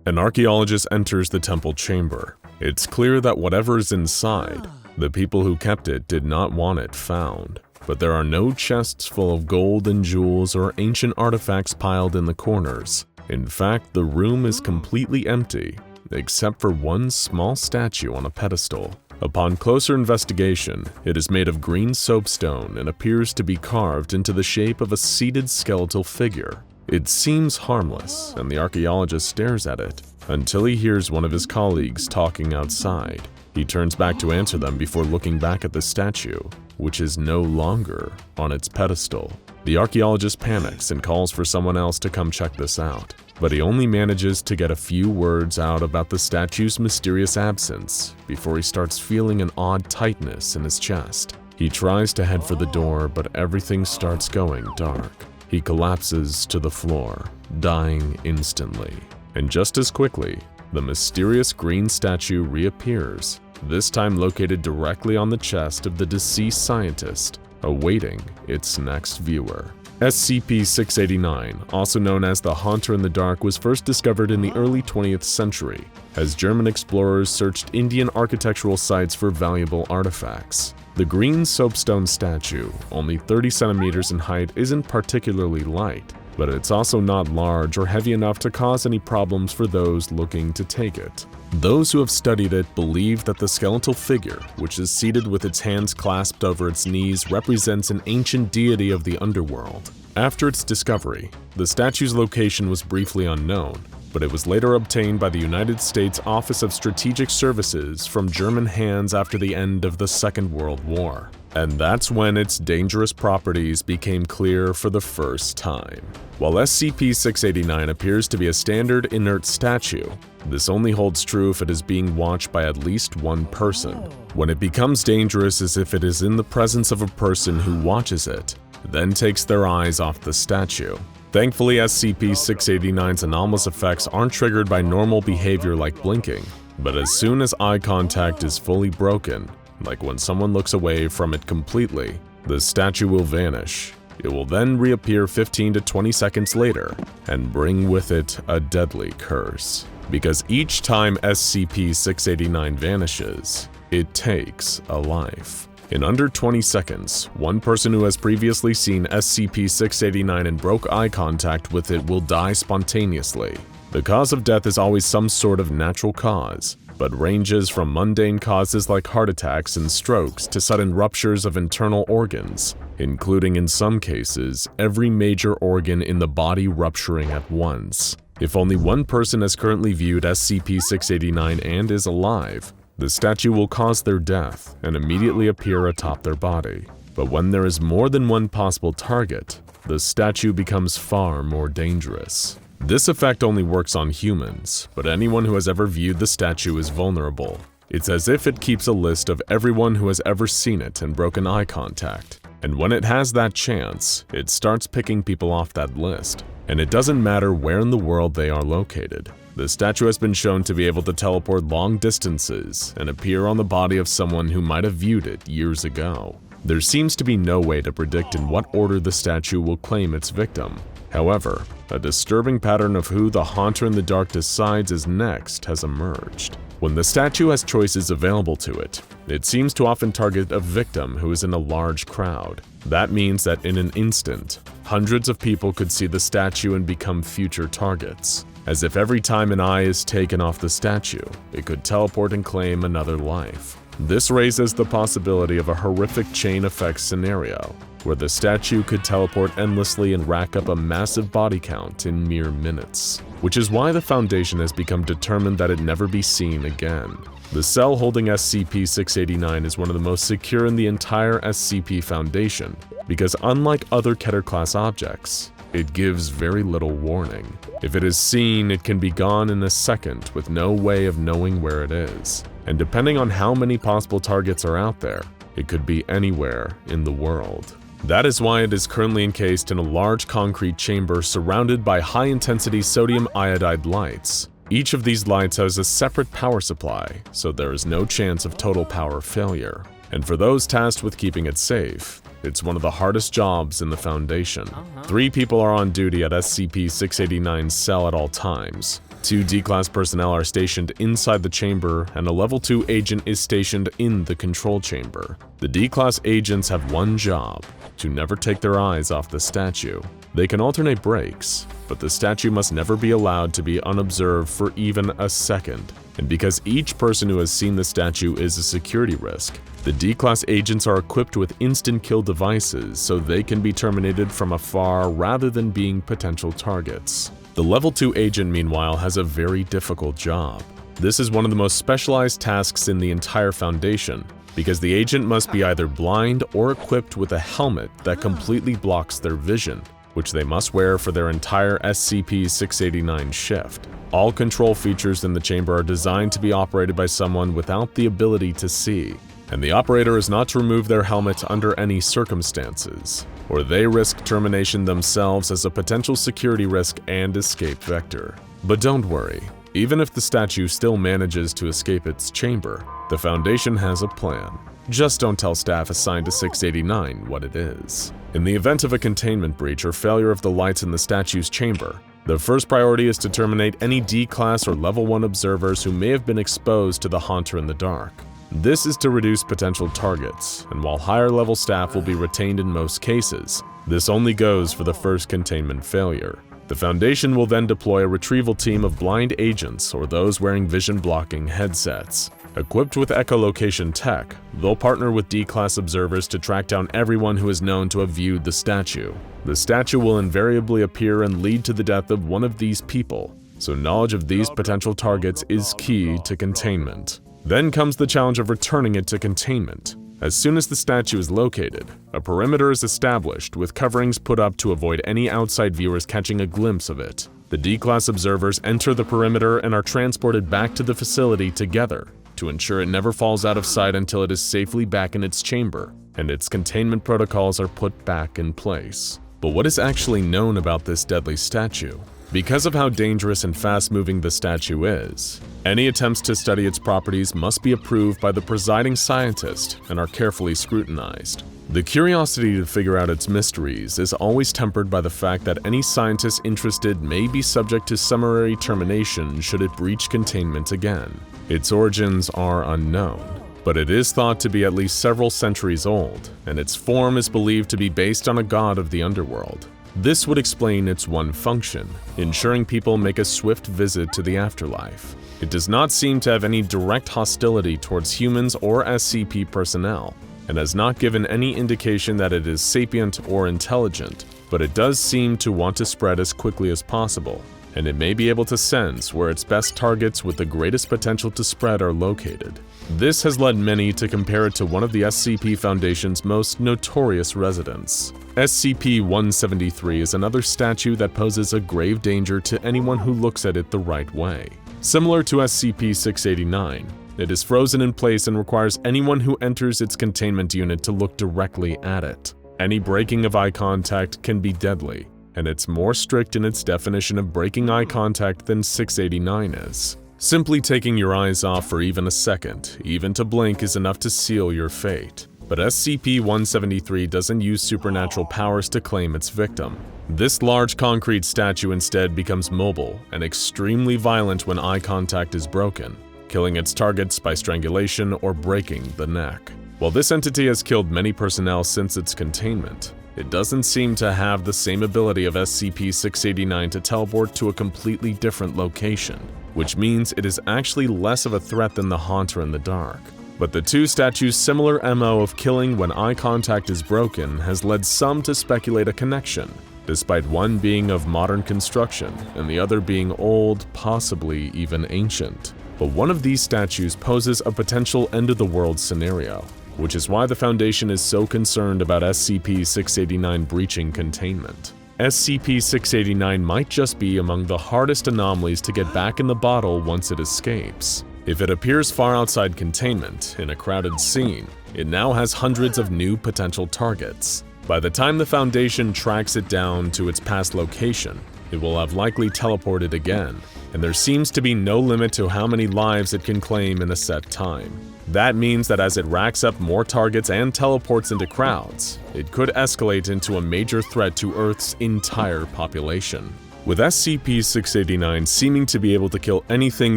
An archaeologist enters the temple chamber. It's clear that whatever is inside, the people who kept it did not want it found. But there are no chests full of gold and jewels or ancient artifacts piled in the corners. In fact, the room is completely empty, except for one small statue on a pedestal. Upon closer investigation, it is made of green soapstone and appears to be carved into the shape of a seated skeletal figure. It seems harmless, and the archaeologist stares at it until he hears one of his colleagues talking outside. He turns back to answer them before looking back at the statue, which is no longer on its pedestal. The archaeologist panics and calls for someone else to come check this out, but he only manages to get a few words out about the statue's mysterious absence before he starts feeling an odd tightness in his chest. He tries to head for the door, but everything starts going dark. He collapses to the floor, dying instantly. And just as quickly, the mysterious green statue reappears, this time located directly on the chest of the deceased scientist, awaiting its next viewer. SCP-689, also known as the Haunter in the Dark, was first discovered in the early 20th century, as German explorers searched Indian architectural sites for valuable artifacts. The green soapstone statue, only 30 centimeters in height, isn't particularly light, but it's also not large or heavy enough to cause any problems for those looking to take it. Those who have studied it believe that the skeletal figure, which is seated with its hands clasped over its knees, represents an ancient deity of the underworld. After its discovery, the statue's location was briefly unknown, but it was later obtained by the United States Office of Strategic Services from German hands after the end of the Second World War. And that's when its dangerous properties became clear for the first time. While SCP-689 appears to be a standard inert statue, this only holds true if it is being watched by at least one person. When it becomes dangerous is if it is in the presence of a person who watches it, then takes their eyes off the statue. Thankfully, SCP-689's anomalous effects aren't triggered by normal behavior like blinking, but as soon as eye contact is fully broken, like when someone looks away from it completely, the statue will vanish. It will then reappear 15 to 20 seconds later and bring with it a deadly curse. Because each time SCP-689 vanishes, it takes a life. In under 20 seconds, one person who has previously seen SCP-689 and broke eye contact with it will die spontaneously. The cause of death is always some sort of natural cause, but ranges from mundane causes like heart attacks and strokes to sudden ruptures of internal organs, including in some cases, every major organ in the body rupturing at once. If only one person has currently viewed SCP-689 and is alive, the statue will cause their death and immediately appear atop their body. But when there is more than one possible target, the statue becomes far more dangerous. This effect only works on humans, but anyone who has ever viewed the statue is vulnerable. It's as if it keeps a list of everyone who has ever seen it and broken eye contact. And when it has that chance, it starts picking people off that list. And it doesn't matter where in the world they are located. The statue has been shown to be able to teleport long distances and appear on the body of someone who might have viewed it years ago. There seems to be no way to predict in what order the statue will claim its victim. However, a disturbing pattern of who the Haunter in the Dark decides is next has emerged. When the statue has choices available to it, it seems to often target a victim who is in a large crowd. That means that in an instant, hundreds of people could see the statue and become future targets. As if every time an eye is taken off the statue, it could teleport and claim another life. This raises the possibility of a horrific chain effect scenario, where the statue could teleport endlessly and rack up a massive body count in mere minutes. Which is why the Foundation has become determined that it never be seen again. The cell holding SCP-689 is one of the most secure in the entire SCP Foundation, because unlike other Keter Class objects, it gives very little warning. If it is seen, it can be gone in a second with no way of knowing where it is. And depending on how many possible targets are out there, it could be anywhere in the world. That is why it is currently encased in a large concrete chamber surrounded by high-intensity sodium iodide lights. Each of these lights has a separate power supply, so there is no chance of total power failure. And for those tasked with keeping it safe, it's one of the hardest jobs in the Foundation. 3 people are on duty at SCP-689's cell at all times. 2 D-Class personnel are stationed inside the chamber, and a Level 2 agent is stationed in the control chamber. The D-Class agents have one job: to never take their eyes off the statue. They can alternate breaks, but the statue must never be allowed to be unobserved for even a second. And because each person who has seen the statue is a security risk, the D-Class agents are equipped with instant kill devices so they can be terminated from afar rather than being potential targets. The Level 2 agent, meanwhile, has a very difficult job. This is one of the most specialized tasks in the entire Foundation, because the agent must be either blind or equipped with a helmet that completely blocks their vision, which they must wear for their entire SCP-689 shift. All control features in the chamber are designed to be operated by someone without the ability to see, and the operator is not to remove their helmet under any circumstances, or they risk termination themselves as a potential security risk and escape vector. But don't worry, even if the statue still manages to escape its chamber, the Foundation has a plan. Just don't tell staff assigned to 689 what it is. In the event of a containment breach or failure of the lights in the statue's chamber, the first priority is to terminate any D-Class or Level 1 observers who may have been exposed to the Haunter in the dark. This is to reduce potential targets, and while higher-level staff will be retained in most cases, this only goes for the first containment failure. The Foundation will then deploy a retrieval team of blind agents or those wearing vision-blocking headsets. Equipped with echolocation tech, they'll partner with D-Class observers to track down everyone who is known to have viewed the statue. The statue will invariably appear and lead to the death of one of these people, so knowledge of these potential targets is key to containment. Then comes the challenge of returning it to containment. As soon as the statue is located, a perimeter is established with coverings put up to avoid any outside viewers catching a glimpse of it. The D-Class observers enter the perimeter and are transported back to the facility together to ensure it never falls out of sight until it is safely back in its chamber and its containment protocols are put back in place. But what is actually known about this deadly statue? Because of how dangerous and fast-moving the statue is, any attempts to study its properties must be approved by the presiding scientist and are carefully scrutinized. The curiosity to figure out its mysteries is always tempered by the fact that any scientist interested may be subject to summary termination should it breach containment again. Its origins are unknown, but it is thought to be at least several centuries old, and its form is believed to be based on a god of the underworld. This would explain its one function, ensuring people make a swift visit to the afterlife. It does not seem to have any direct hostility towards humans or SCP personnel, and has not given any indication that it is sapient or intelligent, but it does seem to want to spread as quickly as possible, and it may be able to sense where its best targets with the greatest potential to spread are located. This has led many to compare it to one of the SCP Foundation's most notorious residents. SCP-173 is another statue that poses a grave danger to anyone who looks at it the right way. Similar to SCP-689, it is frozen in place and requires anyone who enters its containment unit to look directly at it. Any breaking of eye contact can be deadly, and it's more strict in its definition of breaking eye contact than 689 is. Simply taking your eyes off for even a second, even to blink, is enough to seal your fate. But SCP-173 doesn't use supernatural powers to claim its victim. This large concrete statue instead becomes mobile and extremely violent when eye contact is broken, killing its targets by strangulation or breaking the neck. While this entity has killed many personnel since its containment, it doesn't seem to have the same ability of SCP-689 to teleport to a completely different location, which means it is actually less of a threat than the Haunter in the dark. But the two statues' similar MO of killing when eye contact is broken has led some to speculate a connection, despite one being of modern construction and the other being old, possibly even ancient. But one of these statues poses a potential end-of-the-world scenario, which is why the Foundation is so concerned about SCP-689 breaching containment. SCP-689 might just be among the hardest anomalies to get back in the bottle once it escapes. If it appears far outside containment, in a crowded scene, it now has hundreds of new potential targets. By the time the Foundation tracks it down to its past location, it will have likely teleported again, and there seems to be no limit to how many lives it can claim in a set time. That means that as it racks up more targets and teleports into crowds, it could escalate into a major threat to Earth's entire population. with SCP-689 seeming to be able to kill anything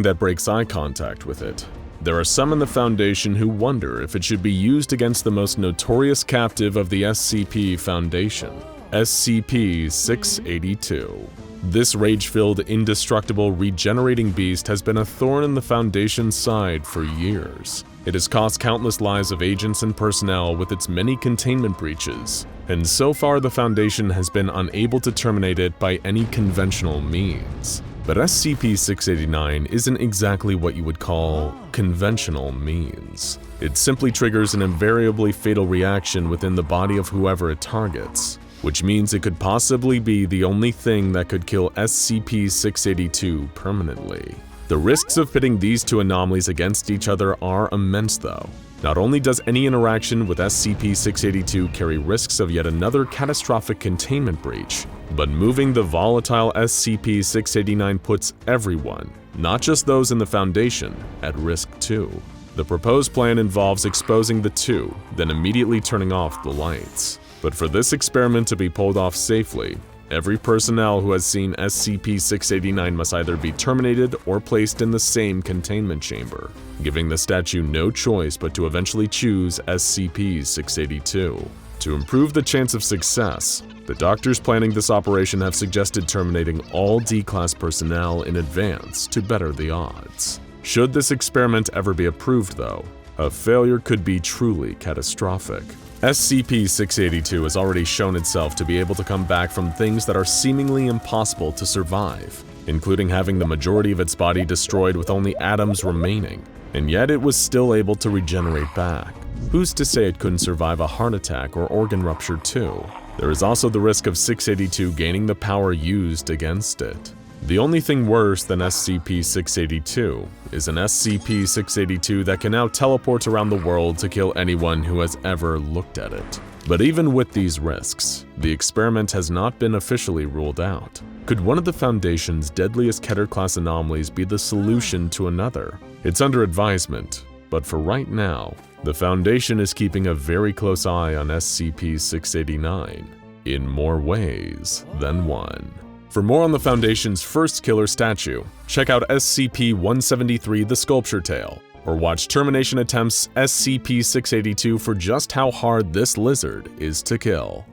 that breaks eye contact with it. There are some in the Foundation who wonder if it should be used against the most notorious captive of the SCP Foundation, SCP-682. This rage-filled, indestructible, regenerating beast has been a thorn in the Foundation's side for years. It has cost countless lives of agents and personnel with its many containment breaches, and so far the Foundation has been unable to terminate it by any conventional means. But SCP-689 isn't exactly what you would call conventional means. It simply triggers an invariably fatal reaction within the body of whoever it targets, which means it could possibly be the only thing that could kill SCP-682 permanently. The risks of pitting these two anomalies against each other are immense though. Not only does any interaction with SCP-682 carry risks of yet another catastrophic containment breach, but moving the volatile SCP-689 puts everyone, not just those in the Foundation, at risk too. The proposed plan involves exposing the two, then immediately turning off the lights. But for this experiment to be pulled off safely, every personnel who has seen SCP-689 must either be terminated or placed in the same containment chamber, giving the statue no choice but to eventually choose SCP-682. To improve the chance of success, the doctors planning this operation have suggested terminating all D-Class personnel in advance to better the odds. Should this experiment ever be approved though, a failure could be truly catastrophic. SCP-682 has already shown itself to be able to come back from things that are seemingly impossible to survive, including having the majority of its body destroyed with only atoms remaining, and yet it was still able to regenerate back. Who's to say it couldn't survive a heart attack or organ rupture too? There is also the risk of 682 gaining the power used against it. The only thing worse than SCP-682 is an SCP-682 that can now teleport around the world to kill anyone who has ever looked at it. But even with these risks, the experiment has not been officially ruled out. Could one of the Foundation's deadliest Keter Class anomalies be the solution to another? It's under advisement, but for right now, the Foundation is keeping a very close eye on SCP-689, in more ways than one. For more on the Foundation's first killer statue, check out SCP-173 The Sculpture Tale, or watch Termination Attempts SCP-682 for just how hard this lizard is to kill.